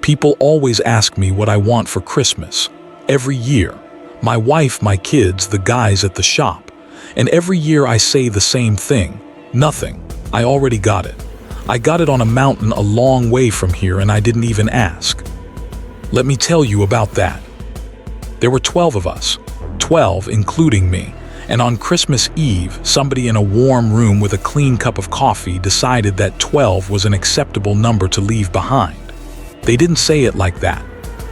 People always ask me what I want for Christmas. Every year. My wife, my kids, the guys at the shop. And every year I say the same thing. Nothing. I already got it. I got it on a mountain a long way from here and I didn't even ask. Let me tell you about that. There were 12 of us. 12, including me. And on Christmas Eve, somebody in a warm room with a clean cup of coffee decided that 12 was an acceptable number to leave behind. They didn't say it like that.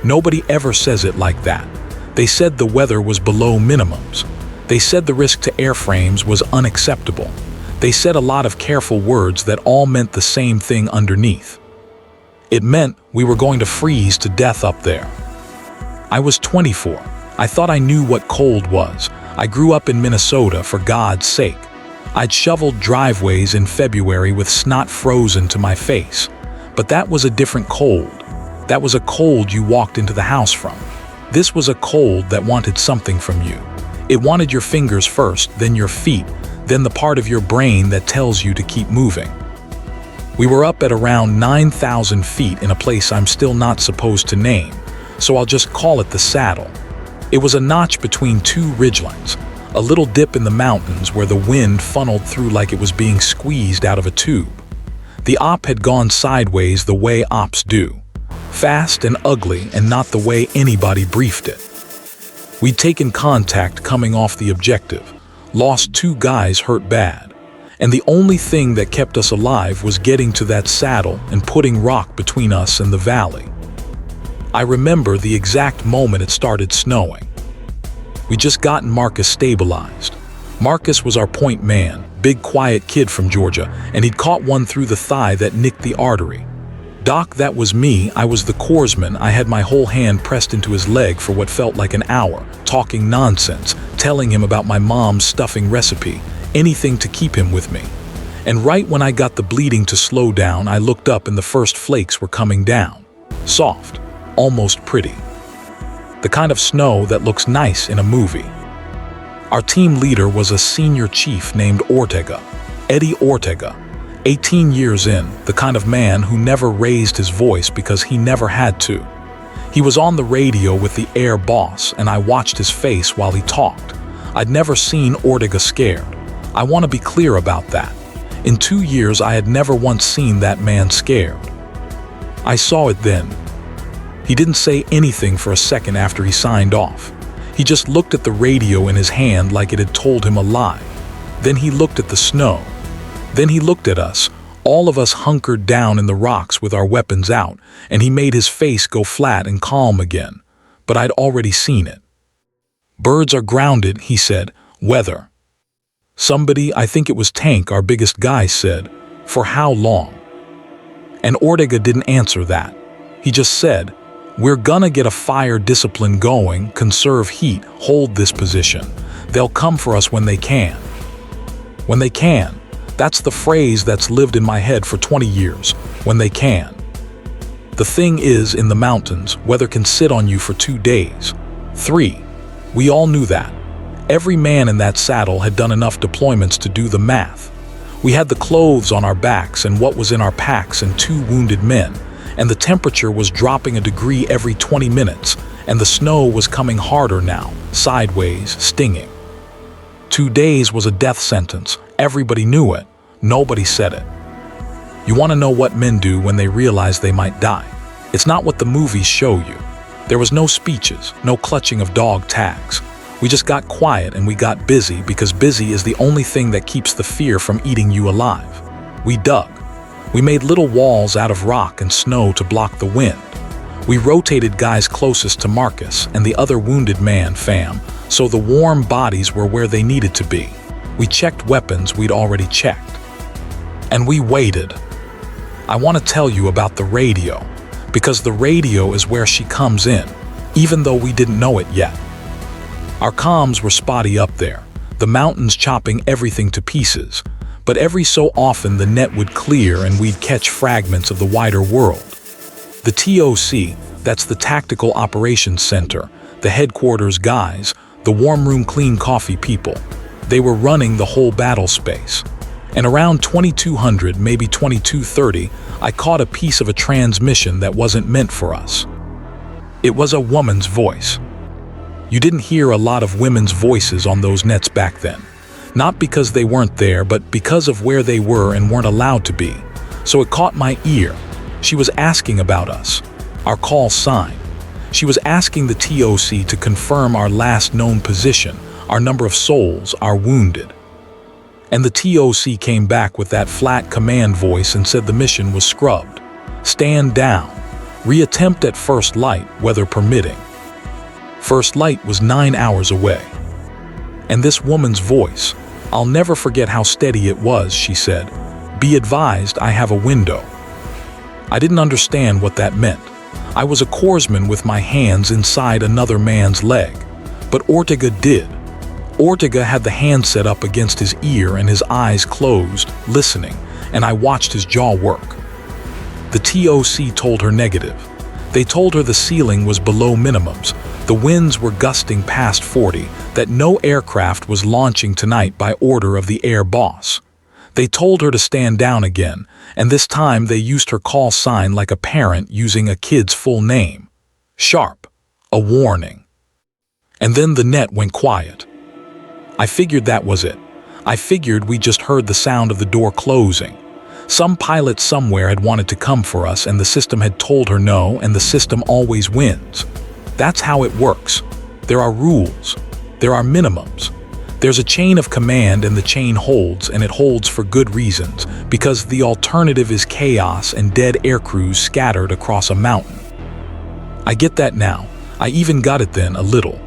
Nobody ever says it like that. They said the weather was below minimums. They said the risk to airframes was unacceptable. They said a lot of careful words that all meant the same thing underneath. It meant we were going to freeze to death up there. I was 24. I thought I knew what cold was. I grew up in Minnesota, for God's sake. I'd shoveled driveways in February with snot frozen to my face. But that was a different cold. That was a cold you walked into the house from. This was a cold that wanted something from you. It wanted your fingers first, then your feet, then the part of your brain that tells you to keep moving. We were up at around 9,000 feet in a place I'm still not supposed to name, so I'll just call it the Saddle. It was a notch between two ridgelines, a little dip in the mountains where the wind funneled through like it was being squeezed out of a tube. The op had gone sideways the way ops do. Fast and ugly and not the way anybody briefed it. We'd taken contact coming off the objective, lost 2 guys hurt bad, and the only thing that kept us alive was getting to that saddle and putting rock between us and the valley. I remember the exact moment it started snowing. We just gotten Marcus stabilized. Marcus was our point man, big quiet kid from Georgia, and he'd caught one through the thigh that nicked the artery. Doc, that was me. I was the corpsman. I had my whole hand pressed into his leg for what felt like an hour, talking nonsense, telling him about my mom's stuffing recipe, anything to keep him with me. And right when I got the bleeding to slow down, I looked up and the first flakes were coming down. Soft, almost pretty. The kind of snow that looks nice in a movie. Our team leader was a senior chief named Ortega, Eddie Ortega. 18 years in, the kind of man who never raised his voice because he never had to. He was on the radio with the air boss, and I watched his face while he talked. I'd never seen Ortega scared. I want to be clear about that. In 2 years, I had never once seen that man scared. I saw it then. He didn't say anything for a second after he signed off. He just looked at the radio in his hand like it had told him a lie. Then he looked at the snow. Then he looked at us, all of us hunkered down in the rocks with our weapons out, and he made his face go flat and calm again. But I'd already seen it. Birds are grounded, he said. Weather. Somebody, I think it was Tank, our biggest guy, said, for how long? And Ortega didn't answer that. He just said, we're gonna get a fire discipline going, conserve heat, hold this position. They'll come for us when they can. When they can. That's the phrase that's lived in my head for 20 years, when they can. The thing is, in the mountains, weather can sit on you for 2 days. 3. We all knew that. Every man in that saddle had done enough deployments to do the math. We had the clothes on our backs and what was in our packs and 2 wounded men, and the temperature was dropping a degree every 20 minutes, and the snow was coming harder now, sideways, stinging. 2 days was a death sentence. Everybody knew it. Nobody said it. You want to know what men do when they realize they might die? It's not what the movies show you. There was no speeches, no clutching of dog tags. We just got quiet and we got busy because busy is the only thing that keeps the fear from eating you alive. We dug. We made little walls out of rock and snow to block the wind. We rotated guys closest to Marcus and the other wounded man, fam, so the warm bodies were where they needed to be. We checked weapons we'd already checked. And we waited. I want to tell you about the radio, because the radio is where she comes in, even though we didn't know it yet. Our comms were spotty up there, the mountains chopping everything to pieces, but every so often the net would clear and we'd catch fragments of the wider world. The TOC, that's the Tactical Operations Center, the headquarters guys, the warm room clean coffee people, they were running the whole battle space. And around 2200, maybe 2230, I caught a piece of a transmission that wasn't meant for us. It was a woman's voice. You didn't hear a lot of women's voices on those nets back then. Not because they weren't there, but because of where they were and weren't allowed to be. So it caught my ear. She was asking about us, our call sign. She was asking the TOC to confirm our last known position, our number of souls, our wounded. And the TOC came back with that flat command voice and said the mission was scrubbed. Stand down. Reattempt at first light, weather permitting. First light was 9 hours away. And this woman's voice, I'll never forget how steady it was, she said. Be advised, I have a window. I didn't understand what that meant. I was a corpsman with my hands inside another man's leg. But Ortega did. Ortega had the handset up against his ear and his eyes closed, listening, and I watched his jaw work. The TOC told her negative. They told her the ceiling was below minimums, the winds were gusting past 40, that no aircraft was launching tonight by order of the air boss. They told her to stand down again, and this time they used her call sign like a parent using a kid's full name. Sharp. A warning. And then the net went quiet. I figured that was it. I figured we just heard the sound of the door closing. Some pilot somewhere had wanted to come for us and the system had told her no, and the system always wins. That's how it works. There are rules. There are minimums. There's a chain of command and the chain holds, and it holds for good reasons, because the alternative is chaos and dead aircrews scattered across a mountain. I get that now. I even got it then, a little.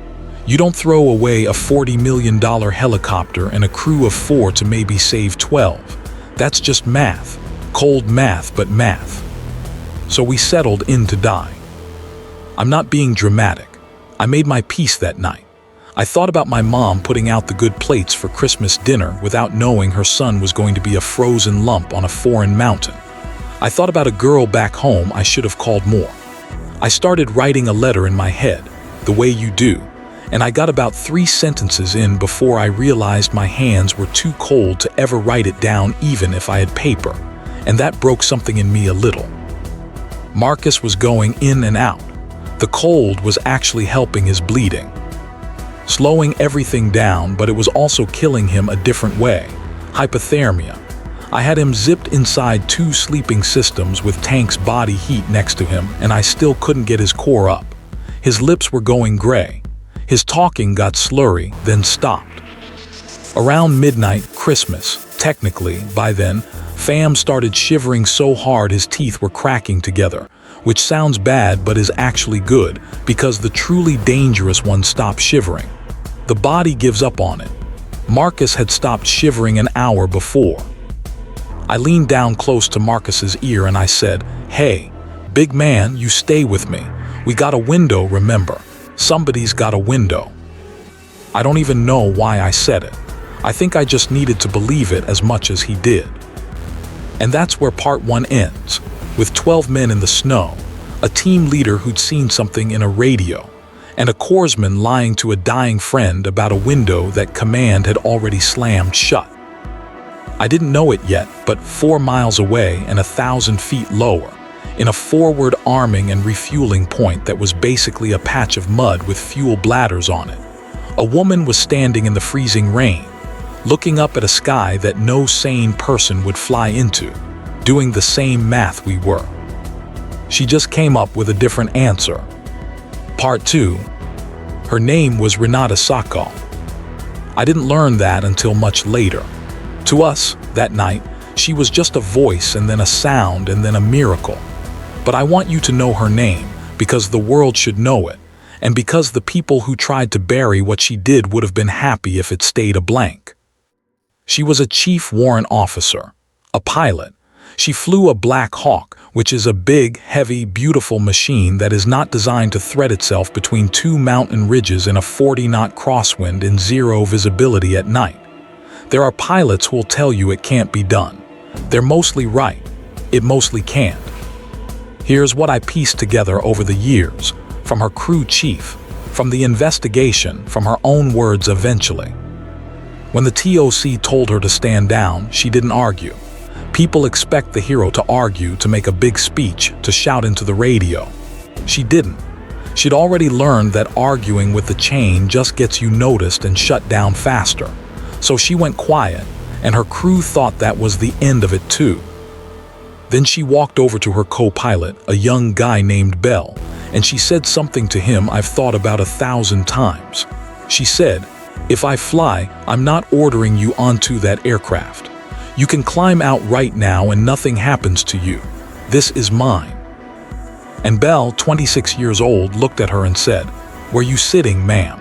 You don't throw away a $40 million helicopter and a crew of 4 to maybe save 12. That's just math. Cold math, but math. So we settled in to die. I'm not being dramatic. I made my peace that night. I thought about my mom putting out the good plates for Christmas dinner without knowing her son was going to be a frozen lump on a foreign mountain. I thought about a girl back home I should have called more. I started writing a letter in my head, the way you do, and I got about 3 sentences in before I realized my hands were too cold to ever write it down even if I had paper, and that broke something in me a little. Marcus was going in and out. The cold was actually helping his bleeding. Slowing everything down, but it was also killing him a different way. Hypothermia. I had him zipped inside 2 sleeping systems with Tank's body heat next to him, and I still couldn't get his core up. His lips were going gray. His talking got slurry, then stopped. Around midnight, Christmas, technically, by then, Fam started shivering so hard his teeth were cracking together, which sounds bad but is actually good, because the truly dangerous ones stop shivering. The body gives up on it. Marcus had stopped shivering an hour before. I leaned down close to Marcus's ear and I said, "Hey, big man, you stay with me. We got a window, remember. Somebody's got a window." I don't even know why I said it. I think I just needed to believe it as much as he did. And that's where part 1 ends, with 12 men in the snow, a team leader who'd seen something in a radio, and a corpsman lying to a dying friend about a window that command had already slammed shut. I didn't know it yet, but 4 miles away and 1,000 feet lower, in a forward arming and refueling point that was basically a patch of mud with fuel bladders on it, a woman was standing in the freezing rain, looking up at a sky that no sane person would fly into, doing the same math we were. She just came up with a different answer. Part 2. Her name was Renata Sakal. I didn't learn that until much later. To us, that night, she was just a voice and then a sound and then a miracle. But I want you to know her name, because the world should know it, and because the people who tried to bury what she did would have been happy if it stayed a blank. She was a chief warrant officer, a pilot. She flew a Black Hawk, which is a big, heavy, beautiful machine that is not designed to thread itself between 2 mountain ridges in a 40-knot crosswind in 0 visibility at night. There are pilots who will tell you it can't be done. They're mostly right. It mostly can't. Here's what I pieced together over the years, from her crew chief, from the investigation, from her own words eventually. When the TOC told her to stand down, she didn't argue. People expect the hero to argue, to make a big speech, to shout into the radio. She didn't. She'd already learned that arguing with the chain just gets you noticed and shut down faster. So she went quiet, and her crew thought that was the end of it too. Then she walked over to her co-pilot, a young guy named Bell, and she said something to him I've thought about 1,000 times. She said, "If I fly, I'm not ordering you onto that aircraft. You can climb out right now and nothing happens to you. This is mine." And Bell, 26 years old, looked at her and said, "Where you sitting, ma'am?"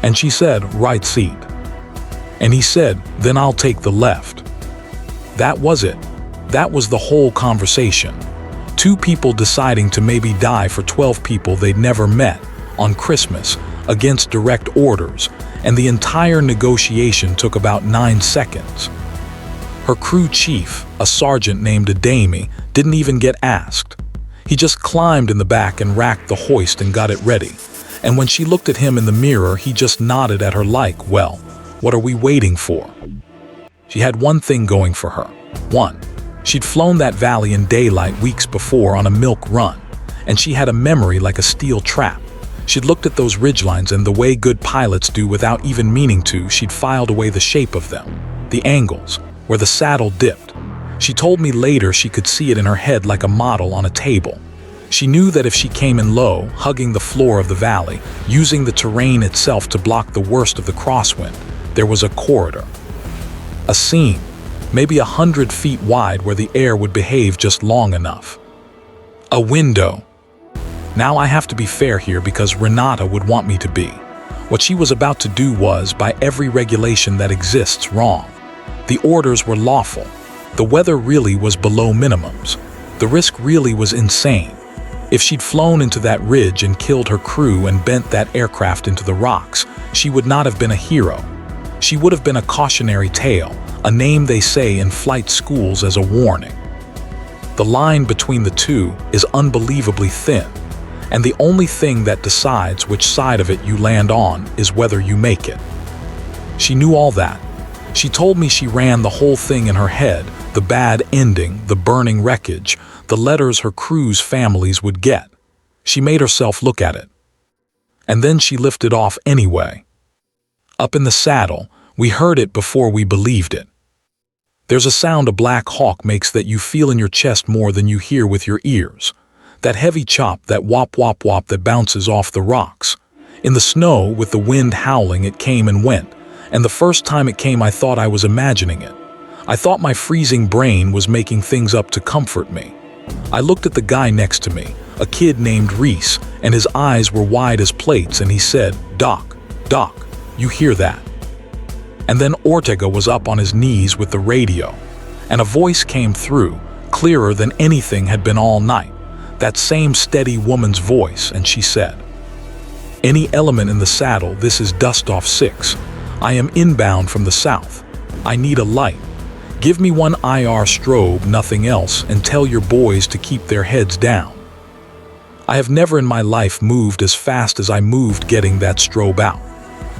And she said, "Right seat." And he said, "Then I'll take the left." That was it. That was the whole conversation. Two people deciding to maybe die for 12 people they'd never met on Christmas against direct orders, and the entire negotiation took about 9 seconds. Her crew chief, a sergeant named Adami, didn't even get asked. He just climbed in the back and racked the hoist and got it ready. And when she looked at him in the mirror, he just nodded at her like, "Well, what are we waiting for?" She had one thing going for her. One, she'd flown that valley in daylight weeks before on a milk run, and she had a memory like a steel trap. She'd looked at those ridgelines, and the way good pilots do without even meaning to, she'd filed away the shape of them, the angles, where the saddle dipped. She told me later she could see it in her head like a model on a table. She knew that if she came in low, hugging the floor of the valley, using the terrain itself to block the worst of the crosswind, there was a corridor. A seam, maybe 100 feet wide, where the air would behave just long enough. A window. Now I have to be fair here because Renata would want me to be. What she was about to do was, by every regulation that exists, wrong. The orders were lawful. The weather really was below minimums. The risk really was insane. If she'd flown into that ridge and killed her crew and bent that aircraft into the rocks, she would not have been a hero. She would have been a cautionary tale, a name they say in flight schools as a warning. The line between the two is unbelievably thin, and the only thing that decides which side of it you land on is whether you make it. She knew all that. She told me she ran the whole thing in her head, the bad ending, the burning wreckage, the letters her crew's families would get. She made herself look at it. And then she lifted off anyway. Up in the saddle, we heard it before we believed it. There's a sound a Black Hawk makes that you feel in your chest more than you hear with your ears. That heavy chop, that wop wop wop that bounces off the rocks. In the snow, with the wind howling, it came and went. And the first time it came, I thought I was imagining it. I thought my freezing brain was making things up to comfort me. I looked at the guy next to me, a kid named Reese, and his eyes were wide as plates, and he said, Doc, you hear that?" And then Ortega was up on his knees with the radio, and a voice came through, clearer than anything had been all night, that same steady woman's voice, and she said, "Any element in the saddle, this is Dustoff 6. I am inbound from the south. I need a light. Give me one IR strobe, nothing else, and tell your boys to keep their heads down." I have never in my life moved as fast as I moved getting that strobe out.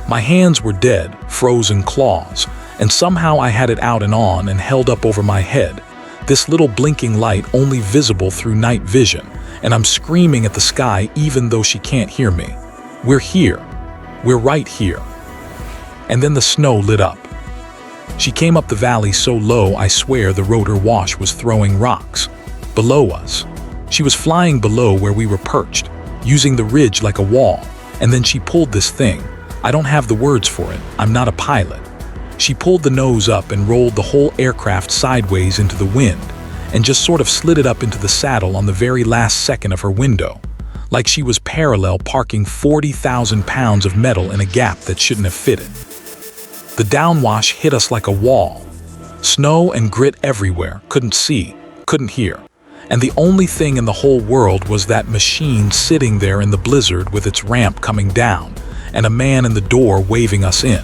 My hands were dead, frozen claws, and somehow I had it out and on and held up over my head, this little blinking light only visible through night vision, and I'm screaming at the sky even though she can't hear me. We're here. We're right here. And then the snow lit up. She came up the valley so low I swear the rotor wash was throwing rocks. Below us. She was flying below where we were perched, using the ridge like a wall, and then she pulled this thing. I don't have the words for it, I'm not a pilot. She pulled the nose up and rolled the whole aircraft sideways into the wind, and just sort of slid it up into the saddle on the very last second of her window, like she was parallel parking 40,000 pounds of metal in a gap that shouldn't have fitted. The downwash hit us like a wall. Snow and grit everywhere, couldn't see, couldn't hear. And the only thing in the whole world was that machine sitting there in the blizzard with its ramp coming down, and a man in the door waving us in.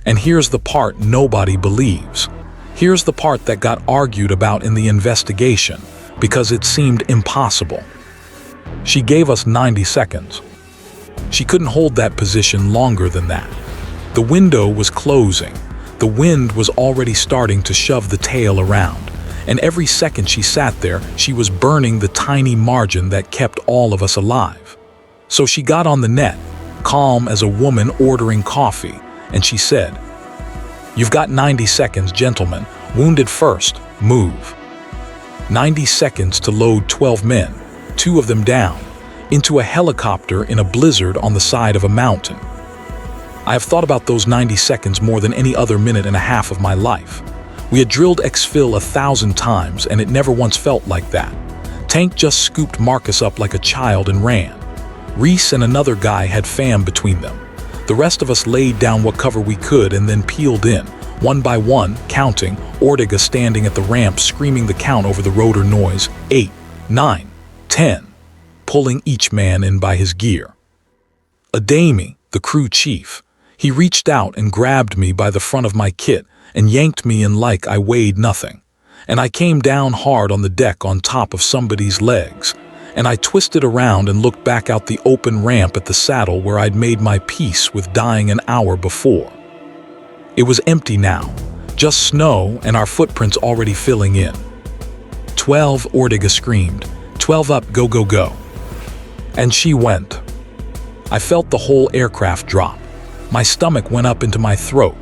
And here's the part nobody believes. Here's the part that got argued about in the investigation, because it seemed impossible. She gave us 90 seconds. She couldn't hold that position longer than that. The window was closing. The wind was already starting to shove the tail around, and every second she sat there, she was burning the tiny margin that kept all of us alive. So she got on the net, calm as a woman ordering coffee, and she said, "You've got 90 seconds, gentlemen. Wounded first, move." 90 seconds to load 12 men, 2 of them down, into a helicopter in a blizzard on the side of a mountain. I have thought about those 90 seconds more than any other minute and a half of my life. We had drilled exfil 1,000 times, and it never once felt like that. Tank just scooped Marcus up like a child and ran. Reese and another guy had fam between them. The rest of us laid down what cover we could and then peeled in, one by one, counting, Ortega standing at the ramp screaming the count over the rotor noise, 8, 9, 10, pulling each man in by his gear. Adami, the crew chief, he reached out and grabbed me by the front of my kit and yanked me in like I weighed nothing. And I came down hard on the deck on top of somebody's legs, and I twisted around and looked back out the open ramp at the saddle where I'd made my peace with dying an hour before. It was empty now, just snow and our footprints already filling in. 12, Ortega screamed. 12 up, go, go, go. And she went. I felt the whole aircraft drop. My stomach went up into my throat.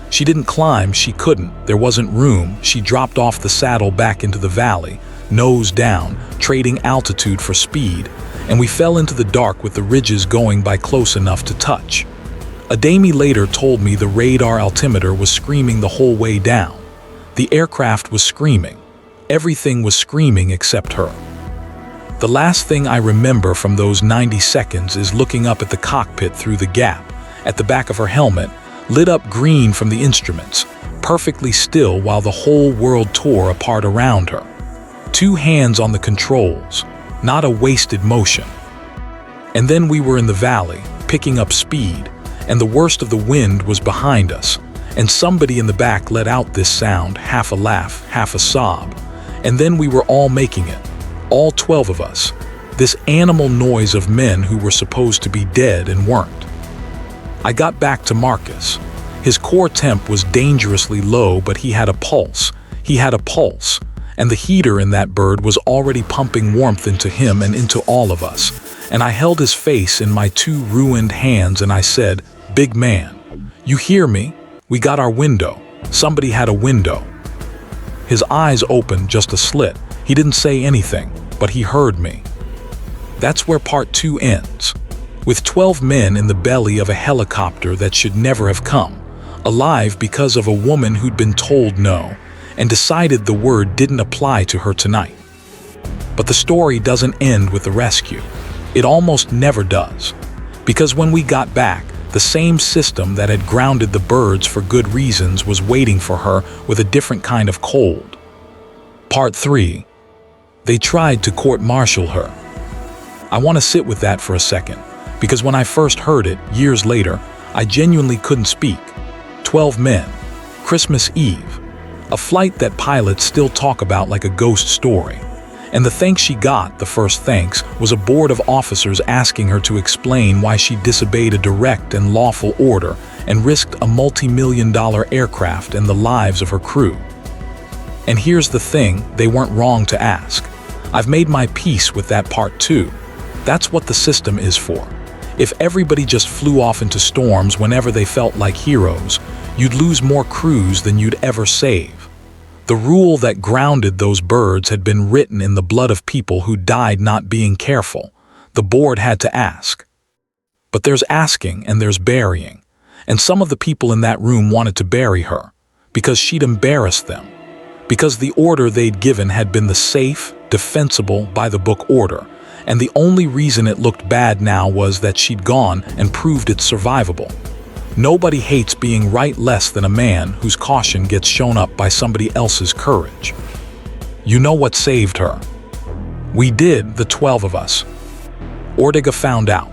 She didn't climb, she couldn't, there wasn't room. She dropped off the saddle back into the valley, nose down, trading altitude for speed, and we fell into the dark with the ridges going by close enough to touch. Adami later told me the radar altimeter was screaming the whole way down. The aircraft was screaming. Everything was screaming except her. The last thing I remember from those 90 seconds is looking up at the cockpit through the gap, at the back of her helmet, lit up green from the instruments, perfectly still while the whole world tore apart around her. 2 hands on the controls, not a wasted motion. And then we were in the valley, picking up speed, and the worst of the wind was behind us, and somebody in the back let out this sound, half a laugh, half a sob, and then we were all making it, all 12 of us, this animal noise of men who were supposed to be dead and weren't. I got back to Marcus. His core temp was dangerously low, but he had a pulse. He had a pulse. And the heater in that bird was already pumping warmth into him and into all of us. And I held his face in my 2 ruined hands and I said, "Big man, you hear me? We got our window. Somebody had a window." His eyes opened just a slit. He didn't say anything, but he heard me. That's where part 2 ends. With 12 men in the belly of a helicopter that should never have come, alive because of a woman who'd been told no, and decided the word didn't apply to her tonight. But the story doesn't end with the rescue. It almost never does. Because when we got back, the same system that had grounded the birds for good reasons was waiting for her with a different kind of cold. Part 3. They tried to court-martial her. I want to sit with that for a second, because when I first heard it, years later, I genuinely couldn't speak. 12 men. Christmas Eve. A flight that pilots still talk about like a ghost story. And the thanks she got, the first thanks, was a board of officers asking her to explain why she disobeyed a direct and lawful order and risked a multi-million-dollar aircraft and the lives of her crew. And here's the thing, they weren't wrong to ask. I've made my peace with that part too. That's what the system is for. If everybody just flew off into storms whenever they felt like heroes, you'd lose more crews than you'd ever save. The rule that grounded those birds had been written in the blood of people who died not being careful. The board had to ask. But there's asking and there's burying. And some of the people in that room wanted to bury her because she'd embarrassed them. Because the order they'd given had been the safe, defensible, by-the-book order. And the only reason it looked bad now was that she'd gone and proved it's survivable. Nobody hates being right less than a man whose caution gets shown up by somebody else's courage. You know what saved her? We did, the 12 of us. Ortega found out.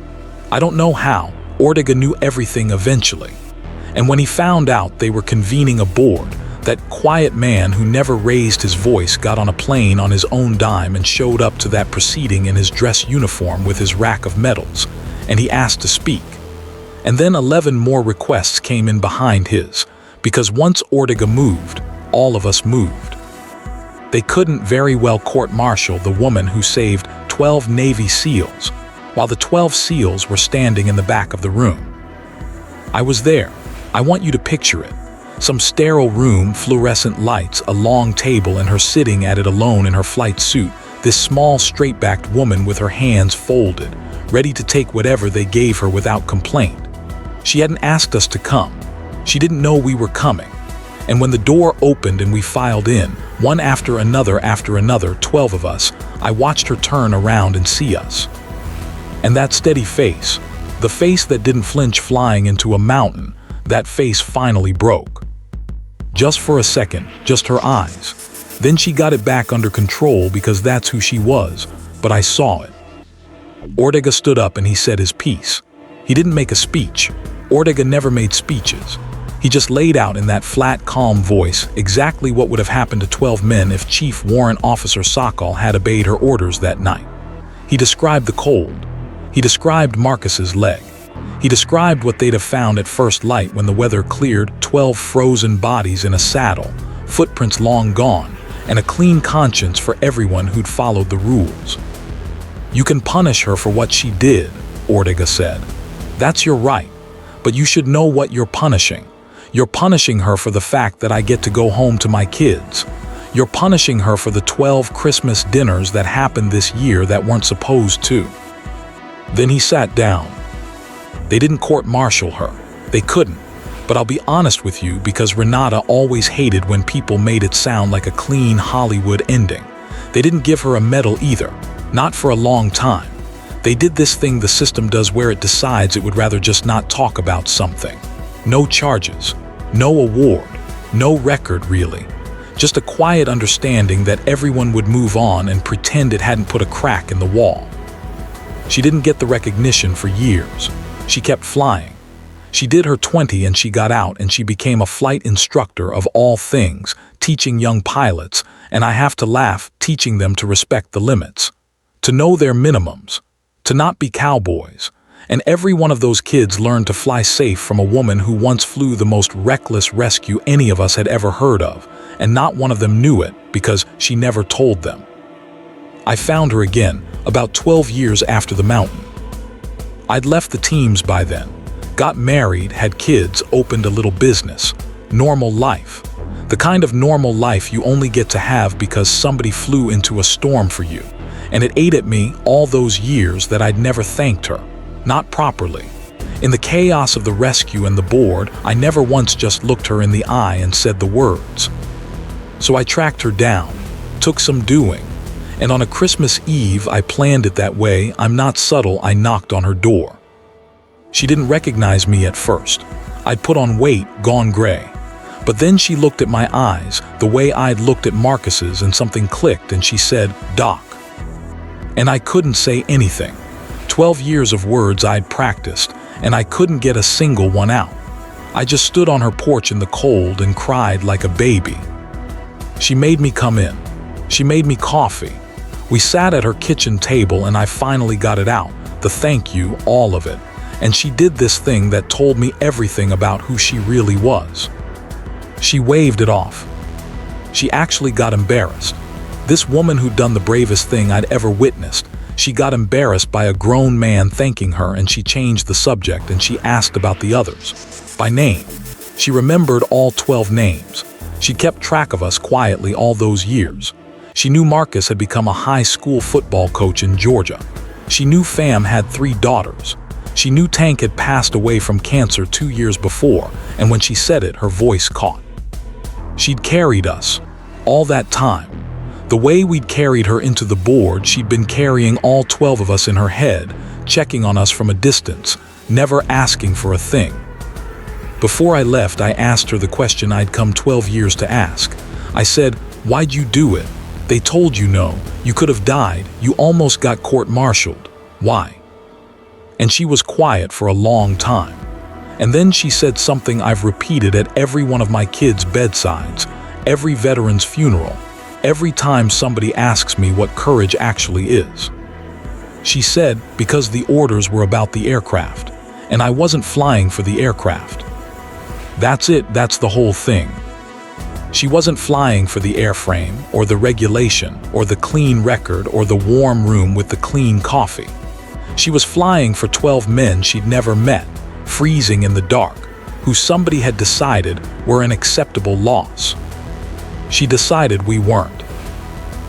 I don't know how. Ortega knew everything eventually. And when he found out they were convening a board, that quiet man who never raised his voice got on a plane on his own dime and showed up to that proceeding in his dress uniform with his rack of medals, and he asked to speak. And then 11 more requests came in behind his, because once Ortega moved, all of us moved. They couldn't very well court-martial the woman who saved 12 Navy SEALs, while the 12 SEALs were standing in the back of the room. I was there. I want you to picture it. Some sterile room, fluorescent lights, a long table, and her sitting at it alone in her flight suit, this small, straight-backed woman with her hands folded, ready to take whatever they gave her without complaint. She hadn't asked us to come. She didn't know we were coming. And when the door opened and we filed in, one after another, 12 of us, I watched her turn around and see us. And that steady face, the face that didn't flinch flying into a mountain, that face finally broke. Just for a second, just her eyes. Then she got it back under control because that's who she was, but I saw it. Ortega stood up and he said his piece. He didn't make a speech. Ortega never made speeches. He just laid out in that flat, calm voice exactly what would have happened to 12 men if Chief Warrant Officer Sokol had obeyed her orders that night. He described the cold. He described Marcus's leg. He described what they'd have found at first light when the weather cleared, 12 frozen bodies in a saddle, footprints long gone, and a clean conscience for everyone who'd followed the rules. "You can punish her for what she did," Ortega said. "That's your right, but you should know what you're punishing. You're punishing her for the fact that I get to go home to my kids. You're punishing her for the 12 Christmas dinners that happened this year that weren't supposed to." Then he sat down. They didn't court-martial her. They couldn't. But I'll be honest with you, because Renata always hated when people made it sound like a clean Hollywood ending. They didn't give her a medal either. Not for a long time. They did this thing the system does where it decides it would rather just not talk about something. No charges. No award. No record, really. Just a quiet understanding that everyone would move on and pretend it hadn't put a crack in the wall. She didn't get the recognition for years. She kept flying. She did her 20 and she got out and she became a flight instructor of all things, teaching young pilots, and I have to laugh, teaching them to respect the limits, to know their minimums, to not be cowboys. And every one of those kids learned to fly safe from a woman who once flew the most reckless rescue any of us had ever heard of, and not one of them knew it because she never told them. I found her again, about 12 years after the mountain. I'd left the teams by then, got married, had kids, opened a little business. Normal life. The kind of normal life you only get to have because somebody flew into a storm for you. And it ate at me all those years that I'd never thanked her. Not properly. In the chaos of the rescue and the board, I never once just looked her in the eye and said the words. So I tracked her down, took some doing, and on a Christmas Eve I planned it that way. I'm not subtle. I knocked on her door. She didn't recognize me at first. I'd put on weight, gone gray. But then she looked at my eyes, the way I'd looked at Marcus's, and something clicked and she said, "Doc." And I couldn't say anything. 12 years of words I'd practiced, and I couldn't get a single one out. I just stood on her porch in the cold and cried like a baby. She made me come in. She made me coffee. We sat at her kitchen table and I finally got it out, the thank you, all of it. And she did this thing that told me everything about who she really was. She waved it off. She actually got embarrassed. This woman who'd done the bravest thing I'd ever witnessed, she got embarrassed by a grown man thanking her, and she changed the subject and she asked about the others. By name. She remembered all 12 names. She kept track of us quietly all those years. She knew Marcus had become a high school football coach in Georgia. She knew Fam had 3 daughters. She knew Tank had passed away from cancer 2 years before, and when she said it, her voice caught. She'd carried us. All that time. The way we'd carried her into the board, she'd been carrying all 12 of us in her head, checking on us from a distance, never asking for a thing. Before I left, I asked her the question I'd come 12 years to ask. I said, "Why'd you do it? They told you no. You could have died. You almost got court-martialed. Why?" And she was quiet for a long time. And then she said something I've repeated at every one of my kids' bedsides, every veteran's funeral, every time somebody asks me what courage actually is. She said, because the orders were about the aircraft, and I wasn't flying for the aircraft. That's it, that's the whole thing. She wasn't flying for the airframe, or the regulation, or the clean record, or the warm room with the clean coffee. She was flying for 12 men she'd never met, freezing in the dark, who somebody had decided were an acceptable loss. She decided we weren't.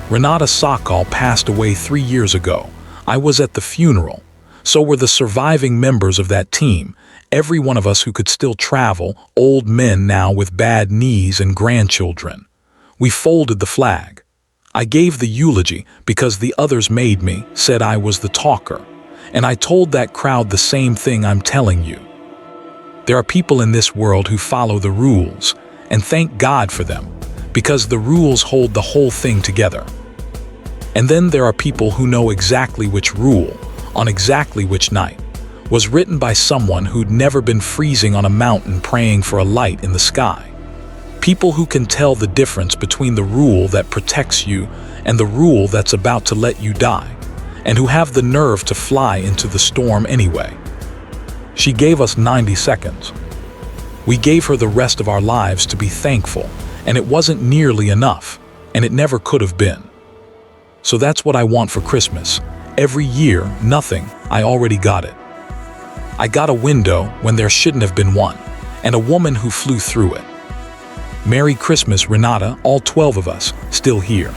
Renata Sakal passed away 3 years ago. I was at the funeral. So were the surviving members of that team, every one of us who could still travel, old men now with bad knees and grandchildren. We folded the flag. I gave the eulogy because the others made me, said I was the talker. And I told that crowd the same thing I'm telling you. There are people in this world who follow the rules, and thank God for them, because the rules hold the whole thing together. And then there are people who know exactly which rule, on exactly which night, was written by someone who'd never been freezing on a mountain praying for a light in the sky. People who can tell the difference between the rule that protects you and the rule that's about to let you die, and who have the nerve to fly into the storm anyway. She gave us 90 seconds. We gave her the rest of our lives to be thankful, and it wasn't nearly enough, and it never could have been. So that's what I want for Christmas. Every year, nothing. I already got it. I got a window when there shouldn't have been one, and a woman who flew through it. Merry Christmas, Renata, all 12 of us, still here.